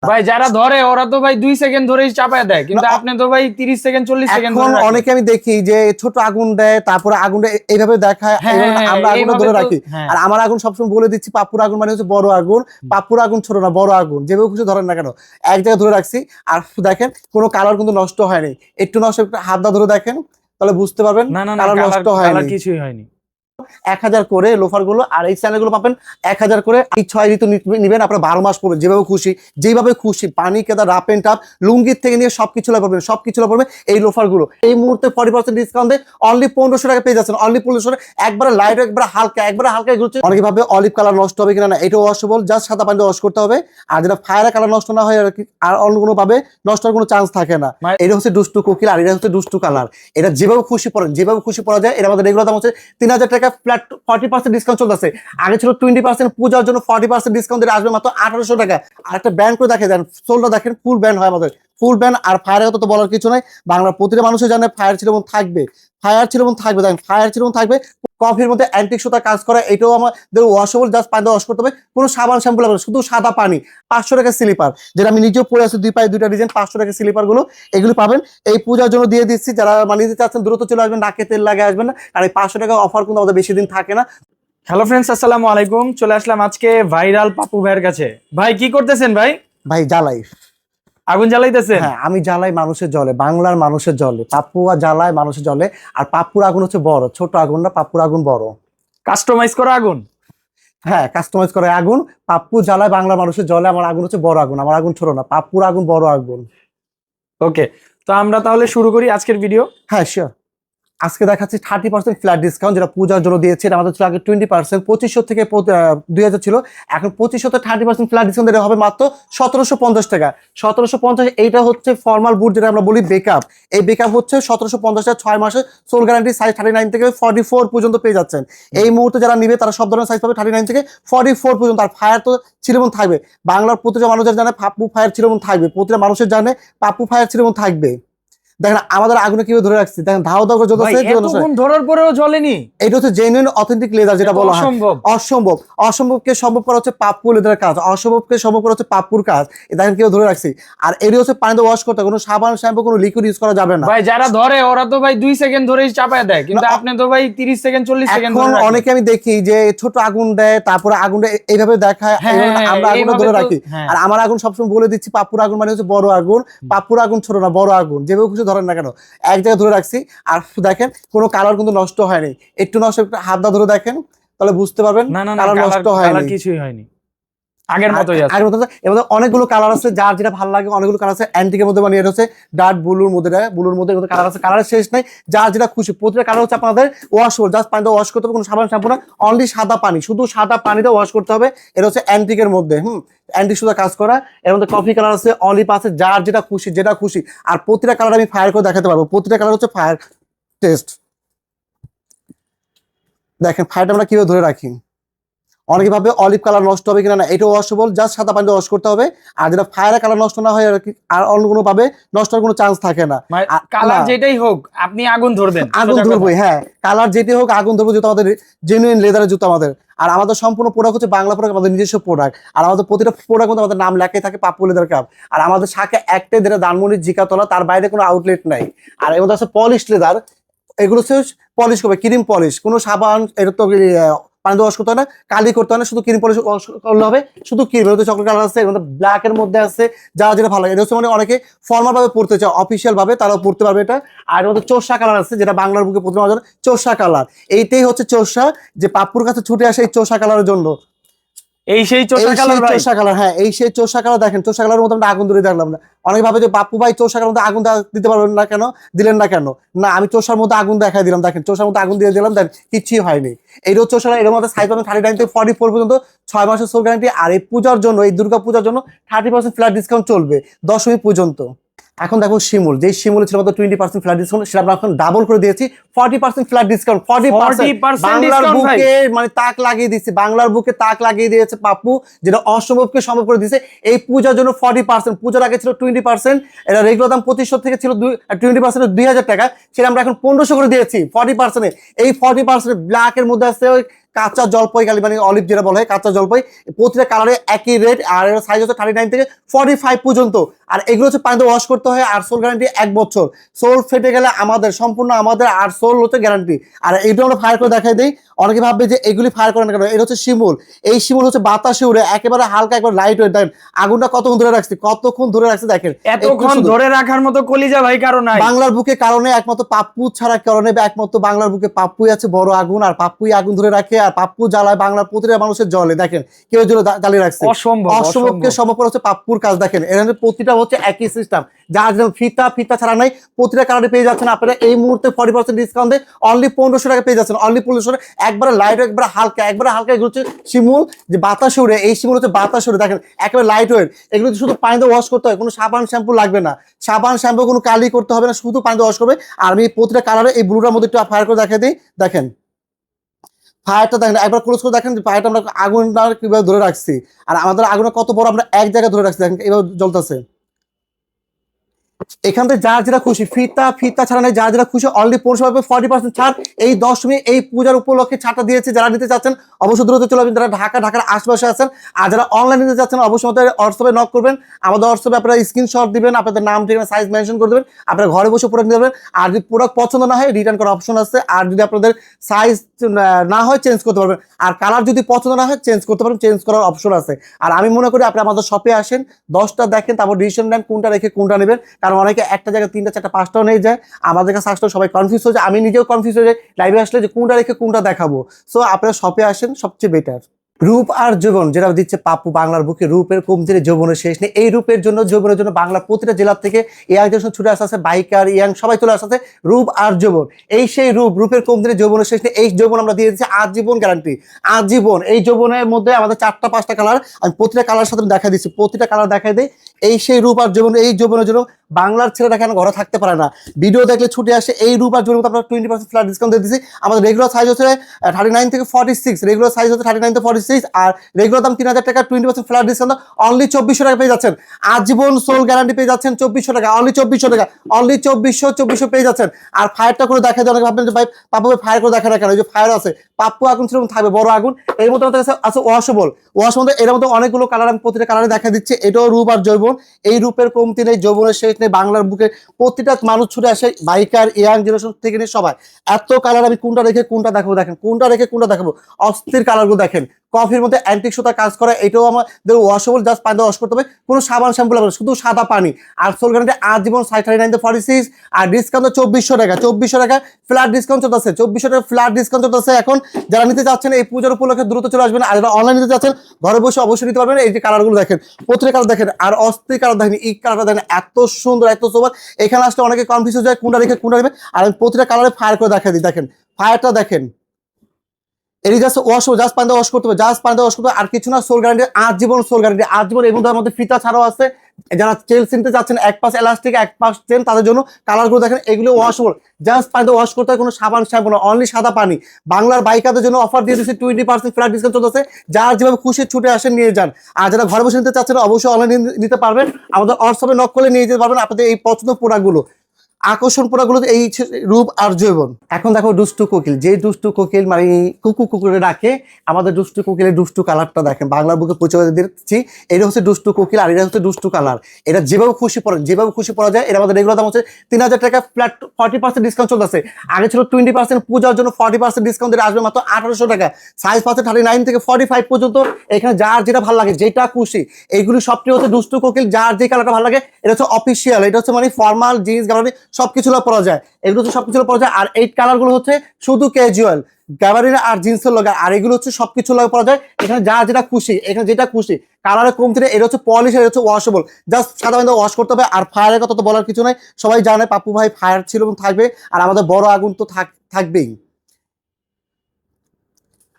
ভাই যারা ধরে ওরা তো ভাই 2 সেকেন্ড ধরেই চাপায় দেয়, কিন্তু আপনি তো ভাই 30 সেকেন্ড 40 সেকেন্ড এখন অনেকে আমি দেখি যে ছোট আগুন দেয়, তারপরে আগুনটা এইভাবে দেখায়, আমরা আগুনটা ধরে রাখি। আর আমার আগুন সবসময় বলে দিচ্ছি, পাপ্পুর আগুন মানে হচ্ছে বড় আগুন। পাপ্পুর আগুন ছোট না, বড় আগুন, যেভাবে খুশি ধরেন না কেন এক জায়গায় ধরে রাখছি। আর দেখেন কোনো কালার কিন্তু নষ্ট হয়নি, একটু নষ্ট, একটু হাত দা ধরে দেখেন তাহলে বুঝতে পারবেন কালার নষ্ট হয়নি, কিছুই হয়নি। 1000 করে লোফার গুলো, আর এই চ্যানেল গুলো পাবেন 1000 করে। এই 6 ঋতু নিবেন, আপনার 12 মাস পড়বেন যেভাবে খুশি পানি কেদা রাপ এন্ড টাপ লুঙ্গির থেকে নিয়ে সবকিছু পাবেন, সবকিছু পাবেন এই লোফার গুলো। এই মুহূর্তে 40% ডিসকাউন্ট দিয়ে অনলি 1500 টাকা পেয়ে যাচ্ছেন, অনলি 1500 টাকা। একবারে লাইট, একবারে হালকা ঘুরছে। অনেকে ভাবে অলিভ কালার নষ্ট হবে কিনা, না এটা ওয়াশেবল, জাস্ট সাদা পানিতে ওয়াশ করতে হবে। আর যেটা ফায়ার কালার নষ্ট না হয় আর অন্য কোনো ভাবে নষ্ট হওয়ার কোনো চান্স থাকে না। এটা হচ্ছে দুষ্টু কোকিল, আর এটা হচ্ছে দুষ্টু কালার। এটা যেভাবে খুশি পড়েন, যেভাবে খুশি পড়া যায়। এটা আমাদের রেগুলার দাম হচ্ছে 3000 টাকা ফ্ল্যাট, 40% ডিসকাউন্ট চলতেছে। আগে ছিল 20%, পূজার জন্য 40% ডিসকাউন্ট দিয়ে আসবে মাত্র 1800 টাকা। আর একটা ব্যান্ড করে দেখে দেন, সোলটা দেখেন ফুল ব্যান্ড হয় আমাদের, ফুল ব্যান্ড। আর ফায়ারের কথা তো বলার কিছু নাই, বাংলার প্রতিটা মানুষই জানে ফায়ার ছিল এবং থাকবে, দেখেন ফায়ার ছিল এবং থাকবে। কফির মধ্যে অ্যান্টিক সুতা কাজ করা, এটাও আমাদের ওয়াশেবল, জাস্ট পানিতে ওয়াশ করতে হবে, কোনো সাবান শ্যাম্পু লাগবে, শুধু সাদা পানি। 500 টাকা স্লিপার, যেটা আমি নিজেও পরে আছি, 2 পায়ে 2টা ডিজাইন, 500 টাকা স্লিপার গুলো এগুলো পাবেন। এই পূজার জন্য দিয়ে দিচ্ছি, যারা নিতে চাচ্ছেন দ্রুত চলে আসবেন, নাকে তেল লাগে আসবেন না। আর এই 500 টাকা অফার কিন্তু আমাদের বেশি দিন থাকে না। হ্যালো ফ্রেন্ডস, আসসালামু আলাইকুম। চলে আসলাম আজকে ভাইরাল পাপ্পু ভাইয়ের কাছে। ভাই কি করতেছেন? ভাই জ্বালাই, আগুন জ্বালাইতেছেন? হ্যাঁ আমি জ্বালাই মানুষের জলে, বাংলার মানুষের জলে। পাপ্পুয়া জ্বালায় মানুষের জলে। আর পাপ্পুর আগুন হচ্ছে বড়, ছোট আগুন না, পাপ্পুর আগুন বড়। কাস্টমাইজ করা আগুন? হ্যাঁ কাস্টমাইজ করে আগুন। পাপ্পু জ্বালায় বাংলার মানুষের জলে। আমার আগুন হচ্ছে বড় আগুন, আমার আগুন ছোট না, পাপ্পুর আগুন বড় আগুন। ওকে, তো আমরা তাহলে শুরু করি আজকের ভিডিও। হ্যাঁ শিওর। আজকে দেখাচ্ছি 30% ফ্ল্যাট ডিসকাউন্ট, যেটা পূজার জন্য দিয়েছে। আমাদের ছিল আগে 20%, 2500 থেকে 2000 ছিল, এখন 2500 তে 30% ফ্ল্যাট ডিসকাউন্ট হবে মাত্র 1750 টাকা। 1750, এইটা হচ্ছে ফর্মাল বুট, যেটা আমরা বলি বেকআপ। এই বেকআপ হচ্ছে 1750 টাকা, 6 মাসের সোল গ্যারান্টি, সাইজ 39 থেকে 44 পর্যন্ত পেয়ে যাচ্ছেন। এই মুহূর্তে যারা নিবে তারা সব ধরনের সাইজ পাবে 39 থেকে 44 পর্যন্ত। আর ফায়ার তো চিরমন থাকবে, বাংলার প্রতিটা মানুষের জানে পাপ্পু ফায়ার চিরমন থাকবে, প্রতিটা মানুষের জানে পাপ্পু ফায়ার চিরমন থাকবে। দেখেন আমাদের আগুনে কিভাবে ধরে রাখছি, দেখেন ধাও ধাও করে জ্বলতেছে। এতক্ষণ ধরার পরেও জ্বলেনি? এটা হচ্ছে জেনুইন অথেন্টিক লেদার, যেটা বলা হয় অসম্ভব। অসম্ভবকে সম্ভব করা হচ্ছে পাপ্পু লেদারের কাজ, অসম্ভবকে সম্ভব করা হচ্ছে পাপ্পুর কাজ। দেখেন কিভাবে ধরে রাখছি। আর এটি হচ্ছে পানিতে ওয়াশ করতে, কোনো সাবান শ্যাম্পু কোনো লিকুইড ইউজ করা যাবে না। ভাই যারা ধরে ওরা তো ভাই 2 সেকেন্ড ধরেই চাপায় দেয়, কিন্তু আপনি তো ভাই 30 সেকেন্ড 40 সেকেন্ড এখন অনেকে আমি দেখি যে ছোট আগুন দেয়, তারপরে আগুনটা এইভাবে দেখায়, আমরা আগুনটা ধরে রাখি। আর আমার আগুন সবসময় বলে দিচ্ছি, পাপ্পুর আগুন মানে হচ্ছে বড় আগুন। পাপ্পুর আগুন ছোট না, বড় আগুন, যেভাবে খুশি ধরেন না কেন এক জায়গায় ধরে রাখছি। আর দেখেন কোনো কালার কিন্তু নষ্ট হয়নি, একটু নষ্ট, একটু হাত দা ধরে দেখেন তাহলে বুঝতে পারবেন কালার নষ্ট হয়নি, কিছুই হয়নি, আগের মতোই আছে। এর মধ্যে অনেকগুলো কালার আছে, যার যেটা ভালো লাগে। অনেকগুলো কালার আছে অ্যান্টিকের মধ্যে, মানে এটা হচ্ছে ডার্ক ব্লুর মধ্যে, কালার আছে, কালারের শেষ নাই। যার যেটা খুশি, প্রতিটা কালার হচ্ছে আপনাদের ওয়াশেবল, জাস্ট পানিতে ওয়াশ করতে হবে, কোনো সাবান শ্যাম্পু না, অনলি সাদা পানি, শুধু সাদা পানিতে ওয়াশ করতে হবে। এটা হচ্ছে অ্যান্টিকের মধ্যে, অ্যান্টিক সুতা কাজ করা। এর মধ্যে কফি কালার আছে, অলিভ আছে, যার যেটা খুশি। আর প্রতিটা কালার আমি ফায়ার করে দেখাতে পারবো, প্রতিটা কালার হচ্ছে ফায়ার টেস্ট। দেখেন ফায়ারটা আমরা কিভাবে ধরে রাখি। অনেকে ভাবে অলিভ কালার নষ্ট হবে কিনা, না এটা ওয়াশেবল, জাস্ট সাদা পানিতে ওয়াশ করতে হবে। আর যেটা ফায়ার কালার নষ্ট না হয় আর অন্য কোনো ভাবে নষ্ট হওয়ার কোনো চান্স থাকে না। কালার যেটাই হোক আপনি আগুন ধরবেন, আগুন ধরবই। হ্যাঁ কালার যেটাই হোক আগুন ধরবো, যেহেতু আমাদের জেনুইন লেদারের জুতো আমাদের। আর আমাদের সম্পূর্ণ প্রোডাক্ট হচ্ছে বাংলা প্রোডাক্ট, আমাদের নিজস্ব প্রোডাক্ট। আর আমাদের প্রতিটা প্রোডাক্ট মধ্যে আমাদের নাম লেখাই থাকে, পাপ্পু লেদার কাপ। আর আমাদের শাখা একটাই, যেটা ধানমন্ডির জিকাতলা, তার বাইরে কোনো আউটলেট নাই। আর এর মধ্যে আছে পলিশ লেদার, এগুলো হচ্ছে পলিশ করবে, ক্রিম পলিশ, কোনো সাবান এটা তো পানিতে ওয়াশ করতে হয় না, কালি করতে হয় না, শুধু ক্রিম পলিশ করলে হবে। শুধু ক্রিম, এর মধ্যে চকলেট কালার আছে, এর মধ্যে ব্ল্যাক এর মধ্যে আছে, যারা যেটা ভালো লাগে। এটা হচ্ছে মানে অনেকে ফর্মাল ভাবে পড়তে চায়, অফিসিয়াল ভাবে তারাও পড়তে পারবে এটা। আর এর মধ্যে চোষা কালার আছে, যেটা বাংলার বুকে প্রথম চোষা কালার। এইটাই হচ্ছে চোষা, যে পাপ্পুর কাছে ছুটে আসে এই চোষা কালারের জন্য। এই সেই চোষা কালার, হ্যাঁ এই সেই চোষা কালার। দেখেন চোষা কালারের মধ্যে আমরা আগুন ধরে দেখলাম না। অনেক ভাবে যে পাপ্পু ভাই চোষা কালার মধ্যে আগুন দিতে পারবেন না কেন, দিলেন না কেন? না আমি চোষার মধ্যে আগুন দেখাই দিলাম। দেখেন চোষার মধ্যে আগুন দিয়ে দিলাম, দেখেন কিচ্ছুই হয়নি। এইটাও চোষা, এর মধ্যে সাইজ পাবেন 39 থেকে 44 পর্যন্ত, 6 মাসের সোল গ্যারান্টি। আর এই পূজার জন্য, এই দুর্গা পূজার জন্য 30% ফ্ল্যাট ডিসকাউন্ট চলবে দশমী পর্যন্ত। এখন দেখো শিমুল, যে শিমুল ছিল মাত্র 20% ফ্ল্যাট ডিসকাউন্ট, সেটা আমরা এখন ডাবল করে দিয়েছি 40% ফ্ল্যাট ডিসকাউন্ট। 40% বাংলার বুকে মানে তাক লাগিয়ে দিয়েছে, বাংলার বুকে তাক লাগিয়ে দিয়েছে পাপ্পু, যেটা অসম্ভবকে সম্ভব করে দিয়েছে এই পূজার জন্য। 40%, পূজার আগে ছিল 20%, এটা রেগুলার দাম 2500 থেকে ছিল 20% 2000 টাকা, সেটা আমরা এখন 1500 করে দিয়েছি 40%। এই 40% ব্ল্যাক এর মধ্যে আছে, কাঁচা জলপাই কালি মানে অলিভ যেটা বলা হয় কাঁচা জলপাই, প্রতিটা কালারে একই রেট। আর এর সাইজ হচ্ছে 39 থেকে 45 পর্যন্ত। আর এগুলো হচ্ছে পানিতে ওয়াশ করতে হয়। আর সোল গ্যারান্টি 1 বছর। সোল ফেটে গেলে আমাদের সম্পূর্ণ আমাদের, আর সোল হচ্ছে গ্যারান্টি। আর এইটা আমরা ফায়ার করে দেখাই দিই। অনেকে ভাববে যে এগুলি ফায়ার করে না কেন, এটা হচ্ছে শিমুল। এই শিমুল হচ্ছে বাতাসে উড়ে একেবারে হালকা, একবার লাইট ওয়েট। দেখেন আগুনটা কতক্ষণ ধরে রাখছি দেখেন। এতক্ষণ ধরে রাখার মতো কলিজা ভাই কারো নাই। বাংলার বুকে কারণে একমাত্র পাপ্পু ছাড়া কারণে একমাত্র বাংলার বুকে পাপ্পুই আছে বড় আগুন। আর পাপ্পুই আগুন ধরে রাখে, আর পাপ্পু জ্বালায় বাংলার প্রতিটা মানুষের জলে। দেখেন কেউ জ্বালিয়ে রাখছে, অসম্ভবকে সম্ভব হচ্ছে পাপ্পুর কাজ। দেখেন এখানে প্রতিটা হচ্ছে একই সিস্টেম, যার যেমন ফিতা ছাড়া নাই। প্রতিটা কালারে পেয়ে যাচ্ছেন আপনারা এই মুহূর্তে 40% ডিসকাউন্টে অনলি 1500 টাকা পেয়ে যাচ্ছেন। অনলি 1500 একবারে লাইট, একবারে হালকা, এগুলো হচ্ছে শিমুল যে বাতাস উড়ে। এই শিমুল হচ্ছে বাতাস উড়ে। দেখেন একেবারে লাইট ওয়েট। এগুলো শুধু পানিতে ওয়াশ করতে হয়, কোনো সাবান শ্যাম্পু লাগবে না। সাবান শ্যাম্পু কোনো কালি করতে হবে না, শুধু পানিতে ওয়াশ করবে। আর আমি প্রতিটা কালারে এই ব্লুটার মধ্যে একটু ফায়ার করে দেখাই দিই। দেখেন ফায়ারটা দেখেন, একবার ক্লোজ করে দেখেন ফায়ারটা আমরা আগুনটা কিভাবে ধরে রাখছি। আর আমাদের আগুনটা কত বড় আমরা এক জায়গায় ধরে রাখছি। দেখেন এভাবে জ্বলতেছে। এখান থেকে যার যেটা খুশি, ফিতা ছাড়া নেই, যার যেটা খুশি অনলি 40% ছাড়। এই 10 এই পূজার উপলক্ষে ছাড়টা দিয়েছে। যারা নিতে চাচ্ছেন অবশ্যই দ্রুত চলে আসবেন, যারা ঢাকার আশেপাশে আছেন। আর যারা অনলাইনে নিতে চাচ্ছেন অবশ্যই আমাদের হোয়াটসঅ্যাপে নক করবেন। আমাদের হোয়াটসঅ্যাপে আপনারা স্ক্রিনশট দিবেন, আপনাদের নাম ঠিকানা সাইজ মেনশন করে দেবেন। আপনারা ঘরে বসে প্রোডাক্ট নিতে পারবেন। আর যদি প্রোডাক্ট পছন্দ না হয় রিটার্ন করার অপশন আছে। আর যদি আপনাদের সাইজ না হয় চেঞ্জ করতে পারবেন। আর কালার যদি পছন্দ না হয় চেঞ্জ করতে পারবেন, চেঞ্জ করার অপশন আছে। আর আমি মনে করি আপনি আমাদের শপে আসেন, 10টা দেখেন, তারপর ডিসিশন নেন কোনটা রেখে কোনটা নেবেন। কারণ অনেকে একটা জায়গায় 3টা 4টা 5টাও নিয়ে যায়। আমাদের কাছে আসলে সবাই কনফিউজ হয়ে যায়, আমি নিজেও কনফিউজ হয়ে যাই লাইভে আসলে যে কোনটা রেখে কোনটা দেখাবো। সো আপনারা শপে আসেন, সবচেয়ে বেটার। রূপ আর যৌবন যেটা দিচ্ছে পাপ্পু বাংলার বুকে, রূপের কমতি নেই, যৌবনের শেষ নেই। এই রূপের জন্য, যৌবনের জন্য বাংলার প্রতিটা জেলা থেকে ইয়াং জেনারেশন ছুটে আসছে, বাইকার ইয়াং সবাই চলে আসছে। রূপ আর যৌবন, এই সেই রূপের কমতি নেই, যৌবনের শেষ নেই। এই যৌবন আমরা দিয়ে দিচ্ছি আজীবন গ্যারান্টি, আজীবন। এই যৌবনের মধ্যে আমাদের 4টা 5টা কালার, আমি প্রতিটা কালার সাথে দেখা দিচ্ছি, প্রতিটা কালার দেখাই দিই। এই সেই রূপ আর যৌবন, এই যৌবনের জন্য বাংলার ছেলেরা কেন ঘরে থাকতে পারে না, ভিডিও দেখলে ছুটে আসে। এই রূপ আর যৌবন আমরা 20% ফ্ল্যাট ডিসকাউন্ট দিয়ে দিচ্ছি। আমাদের রেগুলার সাইজ হচ্ছে 39 থেকে 46, রেগুলার সাইজ হচ্ছে 39 থেকে 46। আর রেগুলার দাম 3000 টাকা, 20% ফ্ল্যাট ডিসকাউন্ট অনলি 2400 টাকা পেয়ে যাচ্ছেন। আজীবন সোল গ্যারান্টি পেয়ে যাচ্ছেন 2400 টাকা, অনলি 2400 টাকা, অনলি 2400 পেয়ে যাচ্ছেন। আর ফায়ারটা করে দেখা যায়, অনেকে ভাববেন যে ভাই পাপ্পু ফায়ার করে দেখা না কেন, এই যে ফায়ার আছে, পাপ্পু আগুন সেরকম থাকবে বড় আগুন। এর মধ্যে আমাদের কাছে আছে ওয়াশেবল, মধ্যে এর মধ্যে অনেকগুলো কালার, আমি প্রতিটা কালারে দেখা দিচ্ছি। এটাও রূপ আর যৌবন, এই রূপের কমতি নেই, যৌবনের শেষ নেই। বাংলার বুকে প্রতিটা মানুষ ছুটে আসে, বাইকার ইয়াং জেনারেশন থেকে নিয়ে সবাই। এত কালার, আমি কোনটা রেখে কোনটা দেখাবো, দেখেন কোনটা রেখে কোনটা দেখাবো। অস্থির কালারগুলো দেখেন, কফির মধ্যে অ্যান্টিক সুতা কাজ করা। এটাও আমাদের ওয়াশেবল, জাস্ট পানিতে ওয়াশ করতে হবে, কোনো সাবান শ্যাম্পু লাগবে না, শুধু সাদা পানি। আর সোল গ্যারান্টি আজীবন 39 থেকে 46। আর ডিসকাউন্ট 2400 টাকা, 2400 টাকা ফ্ল্যাট ডিসকাউন্ট চলতেছে, 2400 টাকা ফ্ল্যাট ডিসকাউন্ট চলতেছে। এখন যারা নিতে চাচ্ছেন এই পূজার উপলক্ষে দ্রুত চলে আসবেন। আর যারা অনলাইন নিতে চাচ্ছেন ঘরে বসে অবশ্যই নিতে পারবেন। এই যে কালারগুলো দেখেন, প্রত্যেক কালার দেখেন, আর অস্থির কালার দেখেন, এই কালারটা দেখেন, এত সুন্দর, এত সোবার। এখানে আসলে অনেকে কনফিউজ হয়ে যায় কোনটা রেখে কোনটা নেবে। আর আমি প্রতিটা কালারে ফায়ার করে দেখা দিই। দেখেন ফায়ারটা দেখেন, এটি জাস্ট ওয়াশ, জাস্ট পানিতে ওয়াশ করতে হবে, জাস্ট পানিতে ওয়াশ করতে হবে, আর কিছু না। সোল গ্যারান্টি আজীবন, সোল গ্যারান্টি আজীবন। এর মধ্যে আমাদের ফিতা ছাড়াও আছে। যারা চেল চিনতে চাচ্ছেন, এক পাশ এলাস্টিক এক পাশ চেন, তাদের জন্য কালারগুলো দেখেন, এগুলো ওয়াশেবল, জাস্ট পানিতে ওয়াশ করতে হয়, কোনো সাবান শ্যাম্পু না, অনলি সাদা পানি। বাংলার বাইকারদের জন্য অফার দিয়ে দিচ্ছে 20% ফ্ল্যাট ডিসকাউন্ট চলতেছে। যার যেভাবে খুশি ছুটে আসেন নিয়ে যান। আর যারা ঘরে বসে নিতে চাচ্ছেন অবশ্যই অনলাইনে নিতে পারবেন, আমাদের হোয়াটসঅ্যাপে নক করলে নিয়ে যেতে পারবেন আপনাদের এই পছন্দ প্রোডাক্টগুলো। আকর্ষণ প্রোডাক্টগুলো এই রূপ আর যৌবন। এখন দেখো দুষ্টু কোকিল, যে দুষ্টু কোকিল মানে কুকুরে ডাকে, আমাদের দুষ্টু কোকিলের দুষ্টু কালারটা দেখেন, বাংলার বুকে পরিচয় দিচ্ছি। এটা হচ্ছে দুষ্টু কোকিল, আর এটা হচ্ছে দুষ্টু কালার। এটা যেভাবে খুশি পড়েন, যেভাবে খুশি পড়া যায়। এটা আমাদের রেগুলার দাম হচ্ছে 3000 টাকা, ফ্ল্যাট 40% ডিসকাউন্ট চলতেছে। আগে ছিল 20%, পূজার জন্য 40% ডিসকাউন্ট দিয়ে আসবে মাত্র 1800 টাকা। সাইজ পাচ্ছে 39 থেকে 45 পর্যন্ত। এখানে যার যেটা ভালো লাগে, যেটা খুশি, এইগুলি সবটি হচ্ছে দুষ্টু কোকিল। যার যে কালারটা ভালো লাগে, এটা হচ্ছে অফিসিয়াল, এটা হচ্ছে মানে ফর্মাল জিন্স গার্মেন্ট সবকিছু পরা যায়, এগুলো হচ্ছে সবকিছু পরা যায়। আর এই কালার গুলো হচ্ছে শুধু ক্যাজুয়াল, গ্যাবারিনা আর জিন্সের লগে, আর এগুলো হচ্ছে সবকিছু লগে পরা যায়। এখানে যা যেটা খুশি, এখানে যেটা খুশি কালারে কমতি নেই। এটা হচ্ছে পলিশ, এটা হচ্ছে ওয়াশেবল, জাস্ট সাদা পানিতে ওয়াশ করতে হবে। আর ফায়ারের কথা তো বলার কিছু নাই, সবাই জানে পাপ্পু ভাই ফায়ার ছিল এবং থাকবে। আর আমাদের বড় আগুন তো থাকবেই।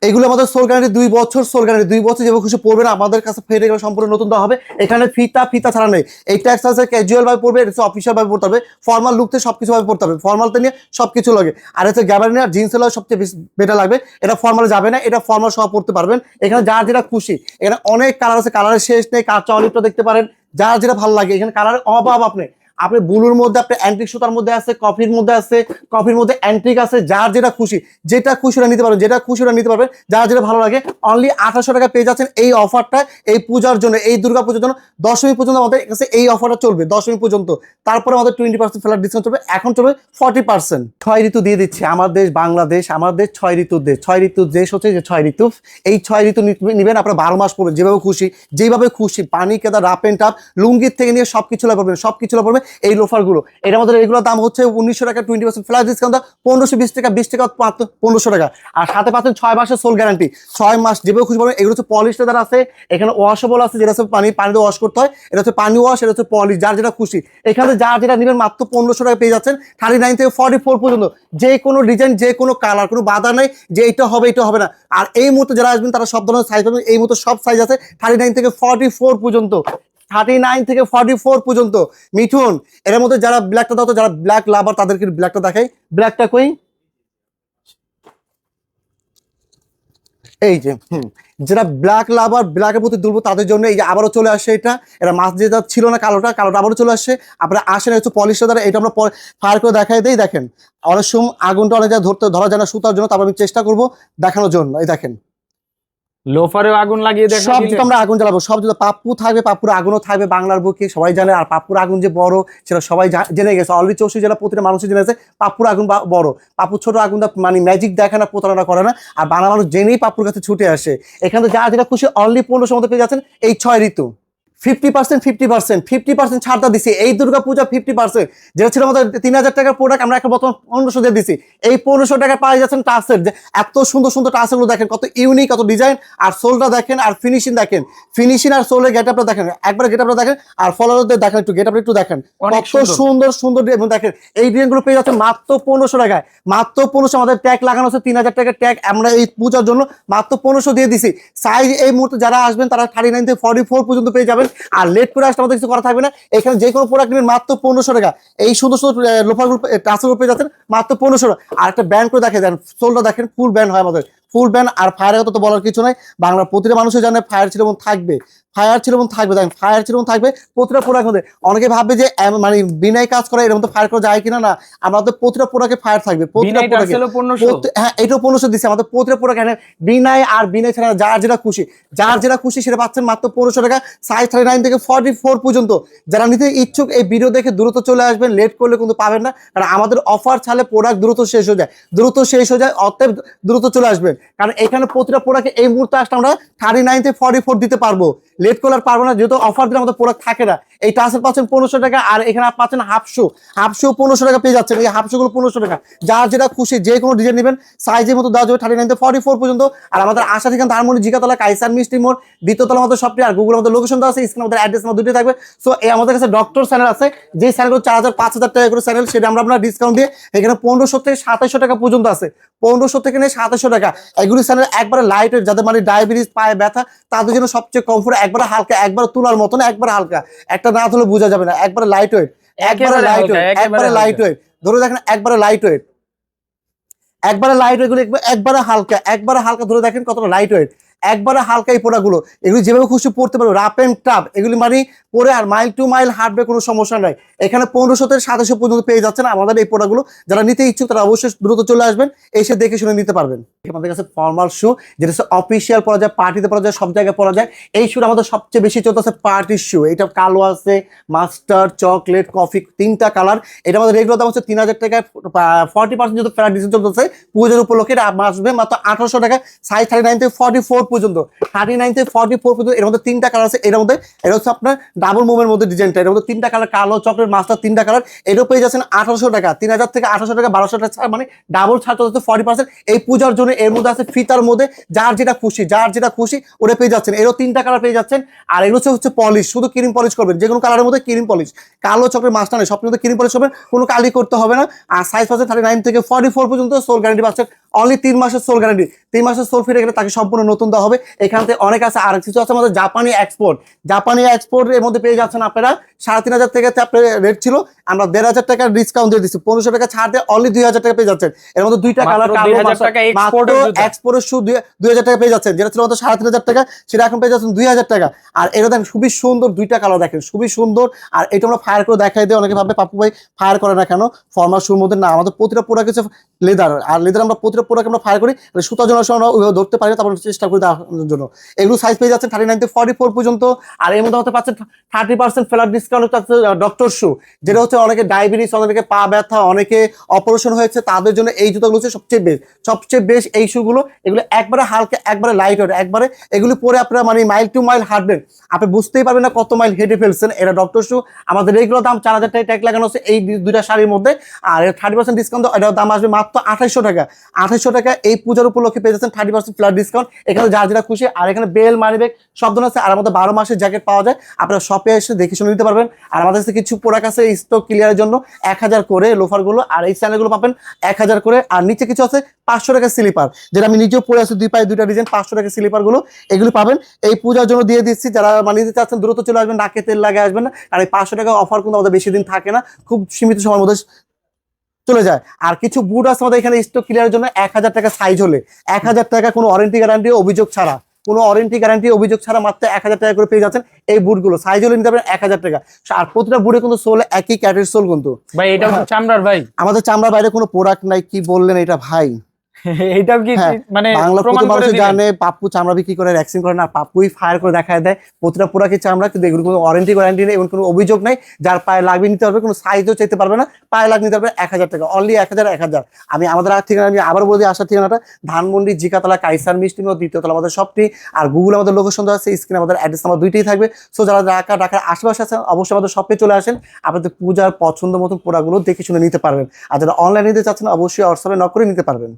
এগুলো আমাদের সোল গ্যারান্টি 2 বছর, সোল গ্যারান্টি 2 বছর, যেভাবে খুশি পড়বে না আমাদের কাছে ফেটে গেলে সম্পূর্ণ নতুন দেওয়া হবে। এখানে ফিতা ছাড়া নেই। এই ট্যাক্স আছে ক্যাজুয়াল ভাবে পড়বে, এটা অফিসিয়াল ভাবে পড়তে হবে, ফর্মাল লুকতে সবকিছু ভাবে পড়তে হবে, ফর্মালতে নিয়ে সবকিছু লাগে। আর হচ্ছে গ্যাবারিনা আর জিন্সের লাগে সবচেয়ে বেটার লাগবে। এটা ফর্মাল যাবে না, এটা ফর্মাল সহ পড়তে পারবেন। এখানে যার যেটা খুশি, এখানে অনেক কালার আছে, কালারের শেষ নেই। কাঁচা অলিভটা দেখতে পারেন, যার যেটা ভালো লাগে, এখানে কালারের অভাব আপনি। আপনি ব্লুর মধ্যে আপনি অ্যান্টিক সুতার মধ্যে আছে, কফির মধ্যে আছে, কফির মধ্যে অ্যান্টিক আছে, যার যেটা খুশি ওরা নিতে পারবেন, যেটা খুশি ওরা নিতে পারবেন, যার যেটা ভালো লাগে। অনলি 2800 টাকা পেয়ে যাচ্ছেন এই অফারটা এই পূজার জন্য, এই দুর্গা পূজার জন্য। দশমী পর্যন্ত আমাদের কাছে এই অফারটা চলবে, দশমী পর্যন্ত। তারপরে আমাদের 20% ফ্ল্যাট ডিসকাউন্ট চলবে, এখন চলবে 40%। 6 ঋতু দিয়ে দিচ্ছে আমার দেশ বাংলাদেশ, আমার দেশ 6 ঋতুর দেশ। 6 ঋতুর দেশ হচ্ছে যে 6 ঋতু। এই 6 ঋতু নিবেন আপনারা 12 মাস পড়বেন, যেভাবে খুশি পানি কেদা রাপ এন্ড টাপ লুঙ্গির থেকে নিয়ে সবকিছু পাবেন, সবকিছু পাবেন এই লোফারগুলো। এটা আমাদের এগুলোর দাম হচ্ছে 1900 টাকা, 20% ফ্ল্যাট ডিসকাউন্ট 1520 টাকা, 20 টাকা 1500 টাকা। আর সাথে পাচ্ছেন 6 মাসের সোল গ্যারান্টি, 6 মাস যেভাবে খুশি পাবেন। এগুলো হচ্ছে পলিশ লেদার আছে, এখানে ওয়াশেবল আছে, যেটা হচ্ছে পানিতে ওয়াশ করতে হয়, এটা হচ্ছে পানি ওয়াশ, এটা হচ্ছে পলিশ, যার যেটা খুশি। এখানে যার যেটা নেবেন মাত্র 1500 টাকা পেয়ে যাচ্ছেন। 39 থেকে 44 পর্যন্ত যে কোনো ডিজাইন, যে কোনো কালার, কোনো বাধা নেই যে এটা হবে এটা হবে না। আর এই মুহূর্তে যারা আসবেন তারা সব ধরনের সাইজ পাবেন, এই মুহূর্তে সব সাইজ আছে 39 থেকে 44 পর্যন্ত। 39 থেকে 44 পর্যন্ত। মিঠুন, এর মধ্যে যারা ব্ল্যাকটা দাও তো, যারা ব্ল্যাক লাভার তাদেরকে ব্ল্যাকটা দেখাই। ব্ল্যাকটা কই, এই যে যারা ব্ল্যাক লাভার, ব্ল্যাকের প্রতি দুর্বল তাদের জন্য এই যে আবারও চলে আসছে এটা মাছ যেটা ছিল না কালোটা আবারও চলে আসছে। আপনারা আসেন, হচ্ছে পলিশটা দ্বারা এটা আমরা ফায়ার করে দেখাই দেই। দেখেন অনেক সময় আগুনটা অনেক জায়গায় ধরা যায় না সুতার জন্য, তারপর আমি চেষ্টা করবো দেখানোর জন্য। এই দেখেন লোফারেও আগুন লাগিয়ে দেখা সব আমরা আগুন জ্বালাবো, সব যদি পাপ্পু থাকবে, পাপ্পুর আগুনও থাকবে বাংলার বুকে, সবাই জানে। আর পাপ্পুর আগুন যে বড় সেটা সবাই জেনে গেছে অলরেডি, 64 জেলা প্রতিটা মানুষই জেনে গেছে পাপ্পুর আগুন বড়। পাপ্পুর ছোট আগুন মানে ম্যাজিক দেখে না, প্রতারণা করে না। আর বাংলা মানুষ জেনেই পাপ্পুর কাছে ছুটে আসে। এখানে যা যেটা খুশি অনলি 1500 মধ্যে পেয়ে যাচ্ছেন এই 6 ঋতু। 50% ছাড়টা দিছি এই দুর্গা পূজা। 50% যেটা ছিল আমাদের 3000 টাকার প্রোডাক্ট, আমরা এখন বর্তমান 1500 দিয়ে দিছি। এই 1500 টাকা পাওয়া যাচ্ছেন টাসের, যে এত সুন্দর সুন্দর টাসেরগুলো দেখেন, কত ইউনিক, কত ডিজাইন। আর সোলটা দেখেন, আর ফিনিশিং দেখেন, ফিনিশিং আর সোলের গেটআপটা দেখেন, একবার গেটআপটা দেখেন। আর ফলোয়ারদের দেখেন, একটু গেটআপটা একটু দেখেন, কত সুন্দর সুন্দর ডিজাইন দেখেন। এই ডিজাইনগুলো পেয়ে যাচ্ছেন মাত্র 1500 টাকায়, মাত্র 1500। আমাদের ট্যাগ লাগানো আছে 3000 টাকার ট্যাগ, আমরা এই পূজার জন্য মাত্র 1500 দিয়ে দিছি। সাইজ এই মুহূর্তে যারা আসবেন তারা 39 থেকে 44 পর্যন্ত পেয়ে যাবেন। আর লেট করে আসলে আমাদের কিছু করা থাকবে না। এখানে যে কোনো প্রোডাক্ট নেবেন মাত্র 1500 টাকা। এই সুন্দর সুন্দর লোফারগুলো টাসেলগুলো পেয়ে যাচ্ছেন মাত্র 1500 টাকা। আর একটা ব্যান্ড করে দেখে দেন, সোলটা দেখেন ফুল ব্যান্ড হয় আমাদের, ফুল ব্যান্ড। আর ফায়ারের কথা তো বলার কিছু নাই, বাংলার প্রতিটা মানুষই জানে ফায়ার ছিল এবং থাকবে, ফায়ার ছিল এবং থাকবে। দেখেন ফায়ার ছিল এবং থাকবে প্রতিটা প্রোডাক্ট মধ্যে। অনেকে ভাববে যে মানে বিনাই কাজ করে এর মধ্যে ফায়ার করা যায় কিনা, না, আমাদের প্রতিটা প্রোডাক্টে ফায়ার থাকবে, প্রতিটা প্রোডাক্টে। হ্যাঁ, এটাও 1500 দিচ্ছে আমাদের প্রতিটা প্রোডাক্ট। বিনাই আর বিনাই ছাড়া যার যেটা খুশি সেটা পাচ্ছেন মাত্র 1500 টাকা। সাইজ 39 থেকে 44 পর্যন্ত। যারা নিতে ইচ্ছুক এই ভিডিও দেখে দ্রুত চলে আসবেন, লেট করলে কিন্তু পাবেন না। কারণ আমাদের অফার ছাড়লে প্রোডাক্ট দ্রুত শেষ হয়ে যায়, অতএব দ্রুত চলে আসবেন। কারণ এখানে প্রতিটা প্রোডাক্টে এই মুহূর্তে আসলে আমরা 39 থেকে 44 দিতে পারবো, লেট করলে আর পারবো না, যেহেতু অফার দিলে আমাদের প্রোডাক্ট থাকে না। এই টাসেল পাচ্ছেন 1500 টাকা। আর এখানে পাচ্ছেন হাফশো 1500 টাকা পেয়ে যাচ্ছেন। এই হাফশোগুলো 1500 টাকা। যার যেটা খুশি যে কোনো ডিজাইন নেবেন সাইজের মতো দেওয়া যাবে 39 থেকে 44 পর্যন্ত। আর আমাদের আশা ঠিকানা ধানমন্ডি জিগাতলা কাইসার মিষ্টি মোড়, দ্বিতীয়তলা আমাদের শপটি। আর গুগল আমাদের লোকেশন দেওয়া আছে, স্ক্রিনে আমাদের অ্যাড্রেস আমাদের দুটোই থাকবে। সো এই আমাদের কাছে ডক্টর চ্যানেল আছে, যে চ্যানেলগুলো 4000 5000 টাকা করে চ্যানেল, সেটা আমরা আপনার ডিসকাউন্ট দিয়ে এখানে 1500 থেকে 2700 টাকা পর্যন্ত আছে। 1500 থেকে নিয়ে 2700 টাকা। এগুলি চ্যানেল একবারে লাইট ওয়েট, যাদের মানে ডায়াবেটিস, পায়ে ব্যথা, তাদের জন্য সবচেয়ে কমফোর্ট, একবারে হালকা, একবার তুলার মতন, একবার হালকা, একটা না তুলে বোঝা যাবে না, একবারে লাইট ওয়েট, একবারে লাইট ওয়েট। ধরে দেখেন একবারে লাইট ওয়েট, গুলো একবারে হালকা ধরে দেখেন কতটা লাইট ওয়েট, একবারে হালকা এই পোড়াগুলো। এগুলি যেভাবে খুশি পড়তে পারবে, রাপ এন্ড টাপ, এগুলি মানে পরে আর মাইল টু মাইল হাঁটবে, কোনো সমস্যা নাই। এখানে 1500 থেকে 2700 পর্যন্ত পেয়ে যাচ্ছেন আমাদের এই পোড়াগুলো। যারা নিতে ইচ্ছুক তারা অবশ্যই দ্রুত চলে আসবেন, এসে দেখে শুনে নিতে পারবেন। আমাদের কাছে ফর্মাল শু, যেটা অফিসিয়াল পরা যায়, পার্টিতে পরা যায়, সব জায়গায় পরা যায়। এই শুটা আমাদের সবচেয়ে বেশি চলতেছে পার্টির শু। এটা কালো আছে, মাস্টার্ড, চকলেট, কফি, 3টা কালার। এটা আমাদের রেগুলার দাম হচ্ছে 3000 টাকায়, 40% যদি ফ্ল্যাট ডিসকাউন্ট চলতেছে পূজার উপলক্ষে। এটা আসবে মাত্র 1800 টাকা। সাইজ 39 থেকে 44 পর্যন্ত, 39 থেকে 44 পর্যন্ত। এর মধ্যে 3টা কালার আছে। এর মধ্যে এটা হচ্ছে আপনার ডাবল মুভের মধ্যে ডিজাইনটা। এর মধ্যে 3টা কালার, কালো, চকলেট, মাস্টার, 3টা কালার। এটাও পেয়ে যাচ্ছেন 1800 টাকা। 3000 থেকে 1800 টাকা, 1200 টাকা ছাড়, মানে ডাবল ছাড় চলছে 40% এই পূজার জন্য। এর মধ্যে আছে ফিতার মধ্যে, যার যেটা খুশি ওটা পেয়ে যাচ্ছেন। এরও 3টা কালার পেয়ে যাচ্ছেন। আর এগুলো হচ্ছে পলিশ, শুধু ক্রিম পলিশ করবেন, যে কোনো কালারের মধ্যে ক্রিম পলিশ, কালো, চকলেট, মাস্টার নেই, সবগুলোতে ক্রিম পলিশ করবেন, কোনো কালি করতে হবে না। আর সাইজ পাচ্ছেন 39 থেকে 44 পর্যন্ত। সোল গ্যারান্টি পাচ্ছেন অনলি 3 মাসের সোল গ্যারান্টি। 3 মাসের সোল ফিরে গেলে তাকে সম্পূর্ণ নতুন দেওয়া হবে। এখান থেকে অনেক আছে। আর কিছু আছে আমাদের জাপানি এক্সপোর্ট এর মধ্যে পেয়ে যাচ্ছেন আপনারা 3,500 টাকা আপনার রেট ছিল, আমরা 1,500 টাকা ডিসকাউন্ট দিয়ে দিচ্ছি, 1500 টাকা ছাড় দিয়ে অনলি 2,000 টাকা পেয়ে যাচ্ছেন। এর মধ্যে দুইটা কালার, মাত্র 2,000 টাকা এক্সপোর্টের শু 2,000 টাকা পেয়ে যাচ্ছেন, যেটা ছিল মাত্র 3,500 টাকা, সেটা এখন পেয়ে যাচ্ছেন 2,000 টাকা। আর এটা দেখেন খুবই সুন্দর, দুইটা কালার দেখেন খুবই সুন্দর। আর এটা আমরা ফায়ার করে দেখাই দিই, অনেকে ভাবে পাপ্পু ভাই ফায়ার করে না কেন, ফর্মাল শুর মধ্যে না, আমাদের প্রতিটা প্রোডাক্ট হচ্ছে লেদার, আর লেদার আমরা প্রতিটা প্রোডাক্ট আমরা ফায়ার করি, সুতা জন্য আমরা ওইভাবে ধরতে পারি না, তারপর চেষ্টা করি দেওয়ার জন্য। এগুলো সাইজ পেয়ে যাচ্ছেন 39 থেকে 44 পর্যন্ত। আর এর মধ্যে হতে পাচ্ছেন 30% ফ্ল্যাট ডিসকাউন্ট হচ্ছে ডক্টর শু, যেটা হচ্ছে অনেকে ডায়াবেটিস, অনেকে পা ব্যথা, অনেকে অপারেশন হয়েছে, তাদের জন্য এই জুতাগুলো হচ্ছে সবচেয়ে বেস্ট এই শুগুলো। এগুলো একবারে হালকা, একবারে লাইট ওয়েট, একবারে এগুলো পরে আপনারা মানে মাইল টু মাইল হাঁটবেন, আপনি বুঝতেই পারবেন না কত মাইল হেঁটে ফেলছেন। এটা ডক্টর শু, আমাদের রেগুলার দাম 4,000 টাকা ট্যাগ লাগানো আছে এই দুইটা শাড়ির মধ্যে। আর 30% ডিসকাউন্ট, এটার দাম আসবে মাত্র 2,800 টাকা। 2,800 টাকা এই পূজার উপলক্ষে পেয়ে যাচ্ছেন 30% ফ্ল্যাট ডিসকাউন্ট। এখানে যার যেটা খুশি। আর এখানে বেল, মানি ব্যাগ সব ধরনের আছে। আর আমাদের 12 মাসের জ্যাকেট পাওয়া যায়, আপনারা শপে এসে দেখে শুনে নিতে পারবেন। আর আমাদের কাছে কিছু প্রোডাক্ট আছে স্টক ক্লিয়ারের জন্য 1,000 করে লোফার গুলো, আর এই স্যান্ডেলগুলো পাবেন 1,000 করে। আর নিচে কিছু আছে 500 টাকা স্লিপার, যেটা আমি নিজেও পরে আছি, 2 পায়ে 2টা ডিজাইন, 500 টাকা স্লিপার গুলো এগুলো পাবেন। এই পূজার জন্য দিয়ে দিচ্ছি, যারা মানে নিতে চাচ্ছেন দ্রুত চলে আসবেন, নাকে তেল লাগে আসবেন না। আর এই 500 টাকা অফার কিন্তু আমাদের বেশি দিন থাকে না, খুব সীমিত সময়ের মধ্যে চলে যায়। আর কিছু বুট আছে আমাদের এখানে স্টক ক্লিয়ারের জন্য 1,000 টাকা সাইজ হলে 1,000 টাকা, কোনো ওয়ারেন্টি গ্যারান্টি অভিযোগ ছাড়া, কোনো ওয়ারেন্টি গ্যারান্টি অভিযোগ ছাড়া মাত্র 1,000 টাকা করে পেয়ে যাচ্ছেন এই বুটগুলো। সাইজ হলে নিতে পারেন 1,000 টাকা। আর প্রতিটা বুটে কিন্তু সোল একই ক্যাটের সোল কিন্তু ভাই। এটা চামড়ার ভাই, আমাদের চামড়ার বাইরে কোনো প্রোডাক্ট নাই। কি বললেন এটা ভাই? এইটাও কি হ্যাঁ, মানে বাংলা প্রমাণ প্রতি করে মানুষ দিবেন? জানে পাপ্পু চামড়া বিক্রি করে, ভ্যাকসিন করে না, পাপ্পুই ফায়ার করে দেখায় দেয় প্রতিটা প্রোডাক্টের চামড়া, কিন্তু এগুলো কোনো ওয়ারেন্টি গ্যারান্টি নেই এবং কোনো অভিযোগ নাই। যার পায়ে লাগবে নিতে পারবে, কোনো সাইজও চাইতে পারবে না, পায়ে লাগ নিতে পারবে 1,000 টাকা, অনলি 1,000। আমি আমাদের ঠিকানা আমি আবার বলে দিই, আসার ঠিকানাটা ধানমন্ডি, জিকাতলা, কাইসার মিষ্টি মিল, 2য় তলা আমাদের শপটি। আর গুগল আমাদের লোকেশন দেওয়া আছে, স্ক্রিনে আমাদের অ্যাড্রেস নাম্বার দুইটাই থাকবে। সো যারা ঢাকার আশেপাশে আছেন অবশ্যই আমাদের শপে চলে আসেন, আপনাদের পূজার পছন্দ মতন প্রোডাক্টগুলো দেখে শুনে নিতে পারবেন। আর যারা অনলাইনে নিতে চাচ্ছেন অবশ্যই হোয়াটসঅ্যাপে নক করে নিতে পারবেন।